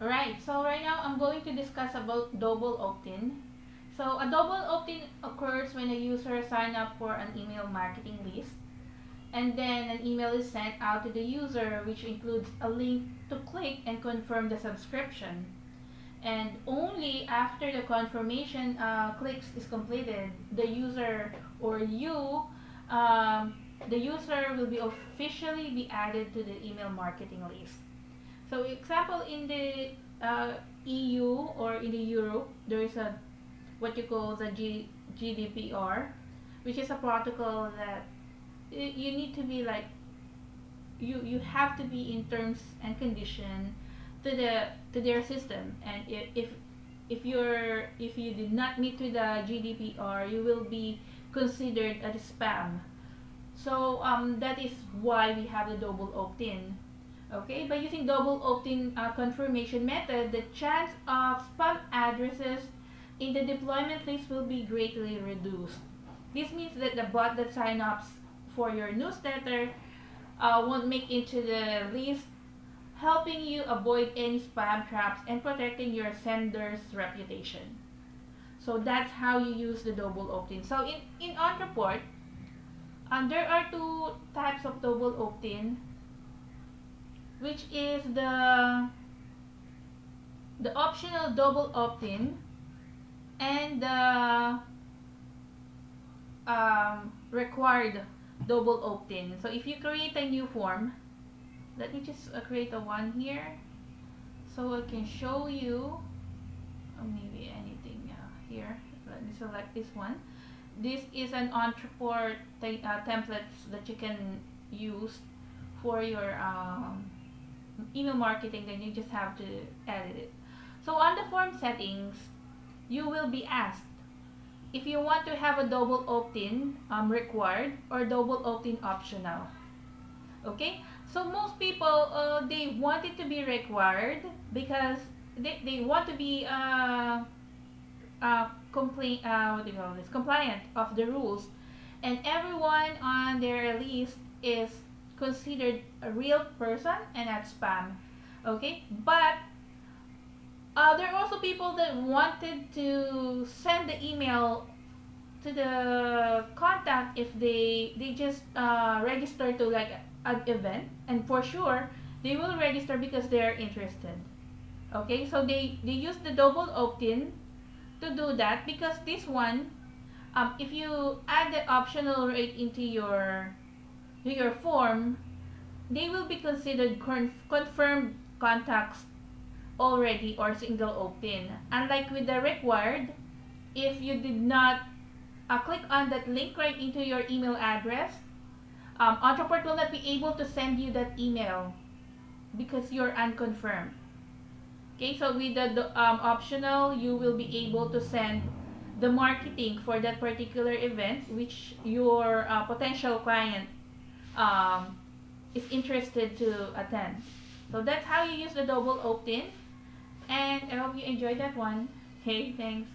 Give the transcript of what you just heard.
Alright, so right now I'm going to discuss about double opt-in. So a double opt-in occurs when a user signs up for an email marketing list, and then an email is sent out to the user which includes a link to click and confirm the subscription. And only after the confirmation clicks is completed, the user or you, the user will be officially be added to the email marketing list. So example, in the EU or in the Europe, there is a what you call the GDPR, which is a protocol that you need to be like you have to be in terms and condition to their system, and if you did not meet to the GDPR, you will be considered a spam. So that is why we have the double opt-in. Okay, by using double opt-in confirmation method, the chance of spam addresses in the deployment list will be greatly reduced. This means that the bot that sign ups for your newsletter won't make into the list, helping you avoid any spam traps and protecting your sender's reputation. So that's how you use the double opt-in. So in Ontraport, there are two types of double opt-in, which is the optional double opt-in and the required double opt-in. So if you create a new form, let me just create a one here so I can show you, maybe anything here. Let me select this one. This is an Ontraport templates that you can use for your email marketing. Then you just have to edit it. So on the form settings, you will be asked if you want to have a double opt-in required or double opt-in optional. Okay, so most people they want it to be required because they want to be compliant of the rules, and everyone on their list is considered a real person and not spam. Okay, but there are also people that wanted to send the email to the contact if they just register to like an event, and for sure they will register because they are interested. Okay, so they use the double opt-in to do that, because this one, if you add the optional rate into your form, they will be considered confirmed contacts already or single opt-in. Unlike with the required, if you did not click on that link right into your email address, Ontraport will not be able to send you that email because you're unconfirmed. Okay, so with the optional, you will be able to send the marketing for that particular event which your potential client is interested to attend. So that's how you use the double opt-in, and I hope you enjoyed that one. Okay, thanks.